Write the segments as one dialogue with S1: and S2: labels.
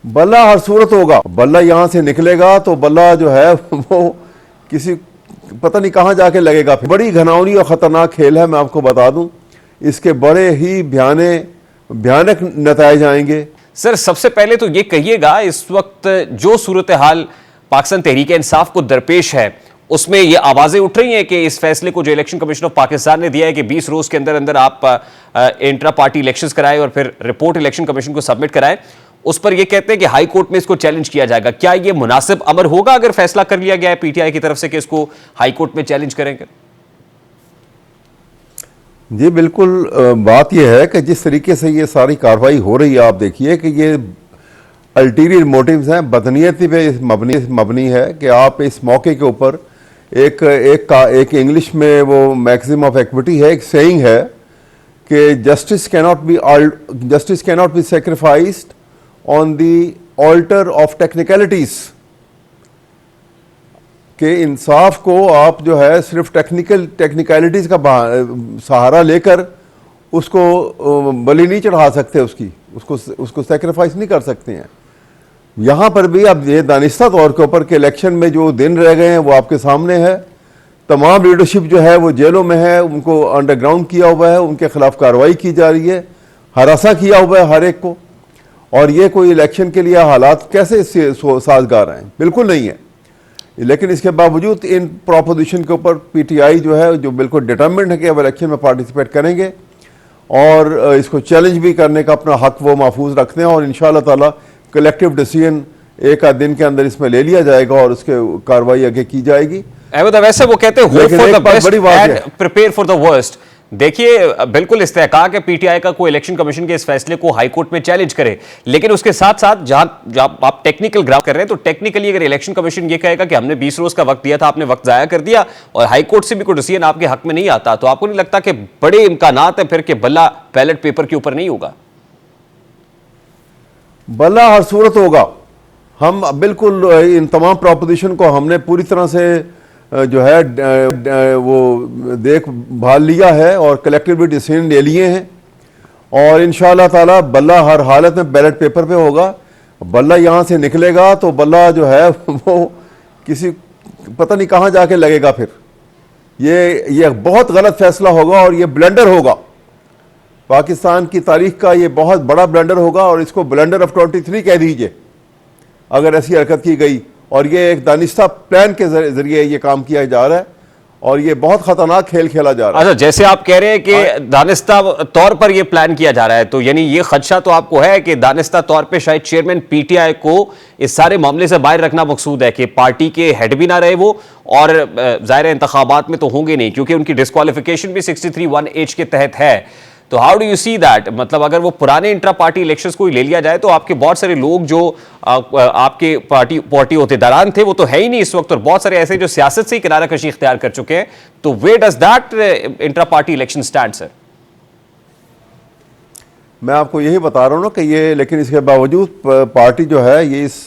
S1: बल्ला हर सूरत होगा। बल्ला यहाँ से निकलेगा तो बल्ला जो है वो किसी पता नहीं कहाँ जाके लगेगा। बड़ी घिनौनी और ख़तरनाक खेल है, मैं आपको बता दूं। इसके बड़े ही भयानक नतीजे आएंगे।
S2: सर, सबसे पहले तो ये कहिएगा, इस वक्त जो सूरत हाल पाकिस्तान तहरीक इंसाफ को दरपेश है, उसमें ये आवाजें उठ रही हैं कि इस फैसले को जो इलेक्शन कमीशन ऑफ पाकिस्तान ने दिया है कि 20 रोज के अंदर अंदर आप इंट्रा पार्टी इलेक्शंस कराएं और फिर रिपोर्ट इलेक्शन कमीशन को सबमिट कराएं, उस पर ये कहते हैं कि हाई कोर्ट में इसको चैलेंज किया जाएगा। क्या ये मुनासिब अमर होगा अगर फैसला कर लिया गया है पीटीआई की तरफ से कि इसको हाई कोर्ट में चैलेंज करेंगे?
S1: जी बिल्कुल। बात यह है कि जिस तरीके से ये सारी कार्रवाई हो रही है, आप देखिए कि ये अल्टीरियर मोटिव्स हैं, बदनीयती पे मबनी है कि आप इस मौके के ऊपर एक इंग्लिश में वो मैक्सिम ऑफ इक्विटी है, एक सेइंग है कि justice cannot be sacrificed on the alter of technicalities. कि इंसाफ को आप जो है सिर्फ टेक्निकलिटीज का सहारा लेकर उसको बलि नहीं चढ़ा सकते, उसको सेक्रीफाइस नहीं कर सकते हैं। यहाँ पर भी अब ये दानिस्ता तौर के ऊपर के इलेक्शन में जो दिन रह गए हैं वो आपके सामने है। तमाम लीडरशिप जो है वो जेलों में है, उनको अंडरग्राउंड किया हुआ है, उनके खिलाफ कार्रवाई की जा रही है, हरासा किया हुआ है हर एक को। और ये कोई इलेक्शन के लिए हालात कैसे साजगार हैं? बिल्कुल नहीं है। लेकिन इसके बावजूद इन प्रोपोजिशन के ऊपर पीटीआई जो है जो बिल्कुल डिटर्मिन्ड है कि अब इलेक्शन में पार्टिसिपेट करेंगे और इसको चैलेंज भी करने का अपना हक वो महफूज रखते हैं। और इंशाअल्लाह ताला कलेक्टिव डिसीजन एक आध दिन के अंदर इसमें ले लिया जाएगा और उसके कार्रवाई आगे की जाएगी।
S2: वैसे वो कहते हैं hope for the best and prepare for the worst. देखिए, बिल्कुल इस्तेहकाक है पीटीआई का कोई इलेक्शन कमीशन के इस फैसले को हाई कोर्ट में चैलेंज करे, लेकिन उसके साथ साथ जहां आप टेक्निकल ग्राफ कर रहे हैं, तो टेक्निकली अगर इलेक्शन कमीशन ये कहेगा कि हमने 20 रोज का वक्त दिया था, आपने वक्त जाया कर दिया और हाई कोर्ट से भी कोई डिसीजन आपके हक में नहीं आता, तो आपको नहीं लगता कि बड़े इम्कानात है फिर कि बल्ला बैलेट पेपर के ऊपर नहीं होगा?
S1: बल्ला हर सूरत होगा। हम बिल्कुल इन तमाम प्रोपोजिशन को हमने पूरी तरह से जो है वो देख भाल लिया है और कलेक्टिव डिसीजन ले लिए हैं। और इंशाअल्लाह ताला बल्ला हर हालत में बैलेट पेपर पे होगा। बल्ला यहाँ से निकलेगा तो बल्ला जो है वो किसी पता नहीं कहाँ जाके लगेगा। फिर ये बहुत गलत फैसला होगा और ये ब्लंडर होगा, पाकिस्तान की तारीख का ये बहुत बड़ा ब्लंडर होगा। और इसको ब्लंडर ऑफ 23 कह दीजिए अगर ऐसी हरकत की गई। और ये एक दानिस्ता प्लान के जरिए ये काम किया जा रहा है और ये बहुत खतरनाक खेल खेला जा रहा है।
S2: अच्छा, जैसे आप कह रहे हैं कि दानिस्ता तौर पर ये प्लान किया जा रहा है, तो यानी ये खदशा तो आपको है कि दानिस्ता तौर पे शायद चेयरमैन पीटीआई को इस सारे मामले से बाहर रखना मकसूद है कि पार्टी के हेड भी ना रहे वो, और जाहिर इंतखाबात में तो होंगे नहीं क्योंकि उनकी डिस्क्वालिफिकेशन भी 63(1)H के तहत है। तो how do you see that? मतलब अगर वो पुराने इंट्रा पार्टी इलेक्शंस को ले लिया जाए तो आपके बहुत सारे लोग जो आपके पार्टी होतेदारान थे वो तो है ही नहीं इस वक्त, और बहुत सारे ऐसे जो सियासत से ही किनारा कशी इख्तियार कर चुके हैं। तो where does that intra party election stand sir?
S1: मैं आपको यही बता रहा हूँ ना कि ये, लेकिन इसके बावजूद पार्टी जो है ये इस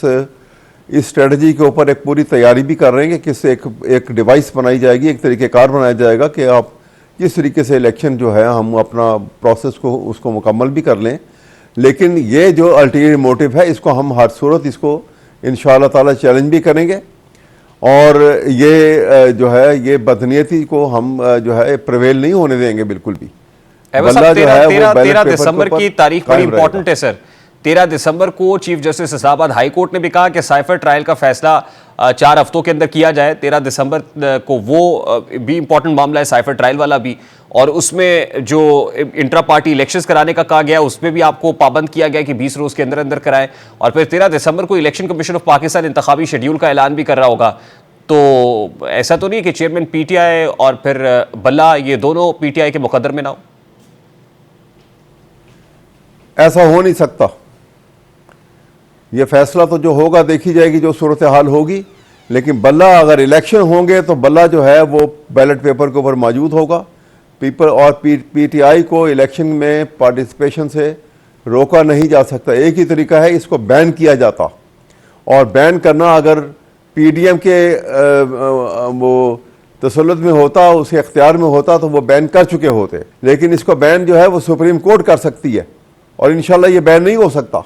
S1: स्ट्रेटजी के ऊपर एक पूरी तैयारी भी कर रहे हैं कि किससे एक डिवाइस बनाई जाएगी, एक तरीक़ेकार बनाया जाएगा कि आप किस तरीके से इलेक्शन जो है हम अपना प्रोसेस को उसको मुकम्मल भी कर लें। लेकिन ये जो अल्टीरियर मोटिव है इसको हम हर सूरत इसको इंशाअल्लाह ताला चैलेंज भी करेंगे और ये जो है ये बदनीयती को हम जो है प्रिवेल नहीं होने देंगे बिल्कुल भी।
S2: 13 दिसंबर की तारीख बड़ी इंपॉर्टेंट है सर। 13 दिसंबर को chief justice Islamabad high court ने भी कहा कि साइफर ट्रायल का फैसला 4 हफ्तों के अंदर किया जाए। 13 दिसंबर को वो भी इंपॉर्टेंट मामला है, साइफर ट्रायल वाला भी, और उसमें जो इंट्रा पार्टी इलेक्शंस कराने का कहा गया उसमें भी आपको पाबंद किया गया कि 20 रोज के अंदर अंदर कराएं। और फिर 13 दिसंबर को इलेक्शन कमीशन ऑफ पाकिस्तान इंतखाबी शेड्यूल का ऐलान भी कर रहा होगा। तो ऐसा तो नहीं कि चेयरमैन पीटीआई और फिर बल्ला ये दोनों पीटीआई के मुकद्दर में ना हो?
S1: ऐसा हो नहीं सकता। ये फैसला तो जो होगा देखी जाएगी, जो सूरत हाल होगी। लेकिन बल्ला अगर इलेक्शन होंगे तो बल्ला जो है वो बैलेट पेपर के ऊपर मौजूद होगा। पीटीआई को इलेक्शन में पार्टिसिपेशन से रोका नहीं जा सकता। एक ही तरीका है, इसको बैन किया जाता। और बैन करना अगर पीडीएम के वो तसल्लुत में होता, उसके इख्तियार में होता, तो वो बैन कर चुके होते। लेकिन इसको बैन जो है वो सुप्रीम कोर्ट कर सकती है और इंशाल्लाह ये बैन नहीं हो सकता।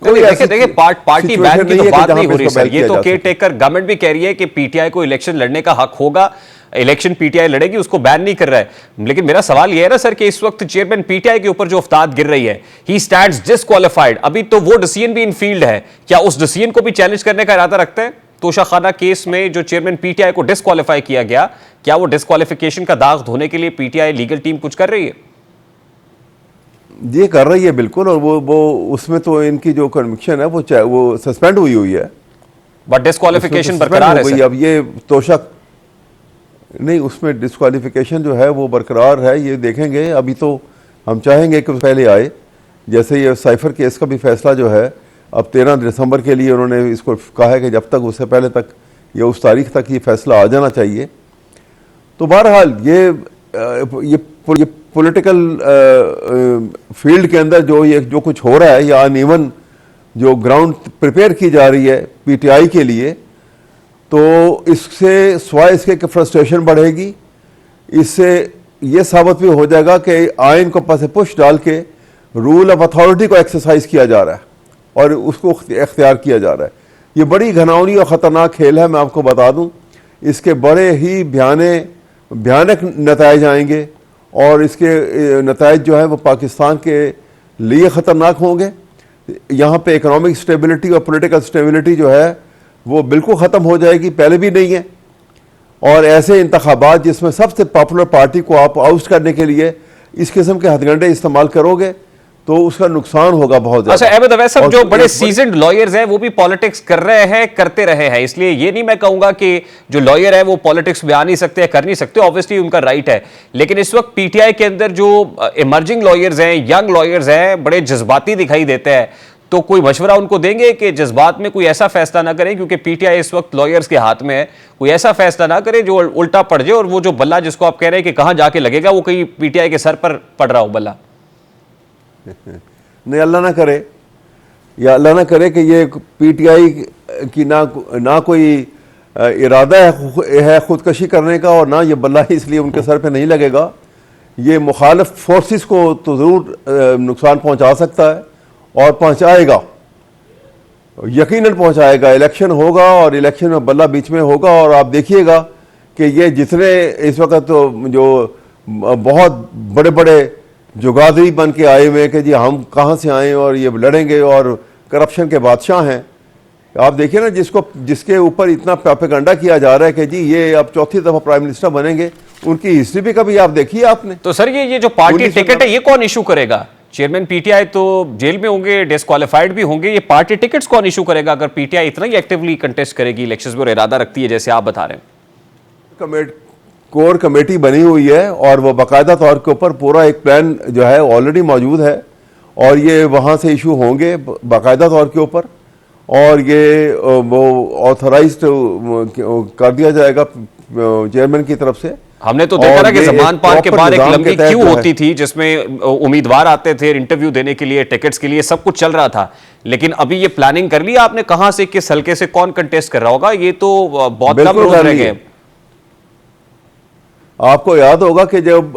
S1: कोई ऐसी
S2: देखिए पार्टी
S1: situation
S2: बैन की
S1: नहीं
S2: तो
S1: है कि
S2: बात
S1: जहां
S2: नहीं
S1: पे
S2: हो रही
S1: इसको
S2: सर,
S1: बैन
S2: ये
S1: किया
S2: तो
S1: जा
S2: केयर
S1: सके।
S2: टेकर गवर्नमेंट भी कह रही है कि पीटीआई को इलेक्शन लड़ने का हक होगा, इलेक्शन पीटीआई लड़ेगी, उसको बैन नहीं कर रहा है। लेकिन मेरा सवाल यह है ना सर कि इस वक्त चेयरमैन पीटीआई के ऊपर जो अफ्ताद गिर रही है, ही स्टैंड्स डिस्क्वालिफाइड, अभी तो वो डिसीजन भी इन फील्ड है, क्या उस डिसीजन को भी चैलेंज करने का इरादा रखते हैं? तोशाखाना केस में जो चेयरमैन पीटीआई को डिस्क्वालीफाई किया गया, क्या वो डिस्क्वालिफिकेशन का दाग धोने के लिए पीटीआई लीगल टीम कुछ कर रही है?
S1: ये कर रही है बिल्कुल, और वो उसमें तो इनकी जो कन्विक्शन है वो सस्पेंड हुई है।
S2: बट डिस्क्वालिफिकेशन
S1: उसमें तो
S2: बरकरार है
S1: suspend हो गई।
S2: सर।
S1: अब ये तोशक नहीं, उसमें डिस्क्वालिफिकेशन जो है वो बरकरार है, ये देखेंगे। अभी तो हम चाहेंगे कि पहले आए, जैसे ये साइफर केस का भी फैसला जो है अब 13 दिसंबर के लिए उन्होंने इसको कहा है कि जब तक उससे पहले तक या उस तारीख तक ये फैसला आ जाना चाहिए। तो बहरहाल ये पॉलिटिकल फील्ड के अंदर जो कुछ हो रहा है, या अनइवन जो ग्राउंड प्रिपेयर की जा रही है पीटीआई के लिए, तो इससे स्वाय इसके कि फ्रस्ट्रेशन बढ़ेगी, इससे ये साबित भी हो जाएगा कि आइन को पासे पुश डाल के रूल ऑफ अथॉरिटी को एक्सरसाइज किया जा रहा है और उसको इख्तियार किया जा रहा है। ये बड़ी घिनौनी और ख़तरनाक खेल है, मैं आपको बता दूं। इसके बड़े ही भयानक नताइज आएंगे, और इसके नताइज जो है वो पाकिस्तान के लिए ख़तरनाक होंगे। यहाँ पे इकोनॉमिक स्टेबिलिटी और पॉलिटिकल स्टेबिलिटी जो है वो बिल्कुल ख़त्म हो जाएगी, पहले भी नहीं है। और ऐसे इंतखाबात जिसमें सबसे पॉपुलर पार्टी को आप आउट करने के लिए इस किस्म के हथकंडे इस्तेमाल करोगे तो उसका नुकसान होगा बहुत ज्यादा।
S2: अच्छा अहमद अवैस साहब,
S1: और
S2: जो
S1: तो
S2: बड़े सीजन्ड लॉयर्स हैं वो भी पॉलिटिक्स कर रहे हैं, करते रहे हैं, इसलिए ये नहीं मैं कहूंगा कि जो लॉयर है वो पॉलिटिक्स में आ नहीं सकते, कर नहीं सकते, ऑब्वियसली उनका राइट है। लेकिन इस वक्त पीटीआई के अंदर जो इमर्जिंग लॉयर्स हैं, यंग लॉयर्स हैं, बड़े जज्बाती दिखाई देते हैं, तो कोई मशवरा उनको देंगे कि जज्बात में कोई ऐसा फैसला ना करें, क्योंकि पीटीआई इस वक्त लॉयर्स के हाथ में है, कोई ऐसा फैसला ना करे जो उल्टा पड़ जाए और वो जो बल्ला जिसको आप कह रहे हैं कि कहां जाके लगेगा वो कहीं पीटीआई के सर पर पड़ रहा हो बल्ला।
S1: नहीं, अल्लाह ना करे, या अल्लाह ना करे कि ये पीटीआई की ना कोई इरादा है खुदकशी करने का, और ना ये बल्ला इसलिए उनके सर पे नहीं लगेगा। ये मुखालिफ फोर्सेस को तो ज़रूर नुकसान पहुंचा सकता है और पहुंचाएगा, यकीनन पहुंचाएगा। इलेक्शन होगा और इलेक्शन में बल्ला बीच में होगा, और आप देखिएगा कि ये जितने इस वक्त तो जो बहुत बड़े बड़े जुगादरी बन के आए हुए हैं कि जी हम कहाँ से आए और ये लड़ेंगे और करप्शन के बादशाह हैं। आप देखिए ना, जिसके ऊपर इतना प्रोपेगेंडा किया जा रहा है कि जी ये अब चौथी दफा प्राइम मिनिस्टर बनेंगे, उनकी हिस्ट्री भी कभी आप देखिए आपने।
S2: तो सर ये जो पार्टी टिकट है ये कौन इशू करेगा? चेयरमैन पीटीआई तो जेल में होंगे, डिस्क्वालीफाइड भी होंगे, ये पार्टी टिकट्स कौन इशू करेगा अगर पीटीआई इतना ही एक्टिवली कंटेस्ट करेगी इलेक्शंस में और इरादा रखती है जैसे आप बता रहे हैं?
S1: कोर कमेटी बनी हुई है और वो बाकायदा तौर के ऊपर पूरा एक प्लान जो है ऑलरेडी मौजूद है, और ये वहाँ से इशू होंगे बाकायदा तौर के ऊपर, और ये वो ऑथराइज्ड कर दिया जाएगा चेयरमैन की तरफ से।
S2: हमने तो देखा ना कि जमान पान के बाद एक लंबी क्यू होती थी जिसमें उम्मीदवार आते थे इंटरव्यू देने के लिए, टिकट्स के लिए, सब कुछ चल रहा था। लेकिन अभी ये प्लानिंग कर लिया आपने, कहां से किस हल्के से कौन कंटेस्ट कर रहा होगा, ये तो बहुत कम रोज रह गए।
S1: आपको याद होगा कि जब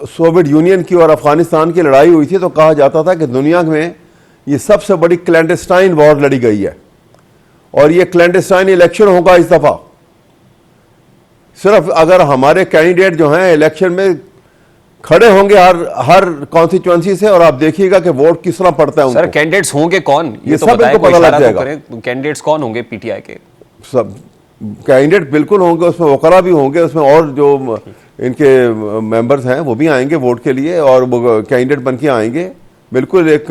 S1: सोवियत यूनियन की और अफगानिस्तान की लड़ाई हुई थी तो कहा जाता था कि दुनिया में ये सबसे बड़ी क्लैंडस्टाइन वॉर लड़ी गई है, और ये क्लैंडस्टाइन इलेक्शन होगा इस दफा। सिर्फ अगर हमारे कैंडिडेट जो हैं इलेक्शन में खड़े होंगे हर कॉन्स्टिट्यूएंसी से, और आप देखिएगा कि वोट किस तरह पड़ता है उनको।
S2: सर कैंडिडेट्स होंगे कौन,
S1: ये
S2: तो
S1: सब
S2: बताएं,
S1: इनको
S2: कोई
S1: पता लग
S2: इशारा तो
S1: जाएगा।
S2: करें, कैंडिडेट्स कौन होंगे पीटीआई के?
S1: सब कैंडिडेट बिल्कुल होंगे, उसमें वकला भी होंगे, उसमें और जो इनके मेंबर्स हैं वो भी आएंगे वोट के लिए, और वो कैंडिडेट बन के आएंगे। बिल्कुल एक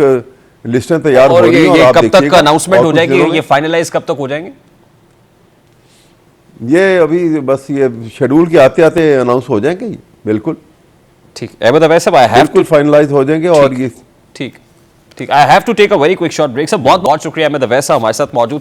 S1: लिस्टें तैयार हो रही हैं, और आप
S2: कब तक
S1: देखिएगा
S2: अनाउंसमेंट
S1: और
S2: हो
S1: कुछ
S2: जाएगी,
S1: दिनों में।
S2: ये फाइनलाइज कब तक हो जाएंगे?
S1: ये अभी बस ये शेड्यूल के आते आते अनाउंस हो जाएंगे ये, बिल्कुल
S2: ठीक। अहमद अवैस साहब, आई हैव
S1: बिल्कुल फाइनलाइज हो जाएंगे। और ये
S2: ठीक, I have to take a very quick short break. Sir बहुत बहुत शुक्रिया अहमद अवैस साहब हमारे साथ मौजूद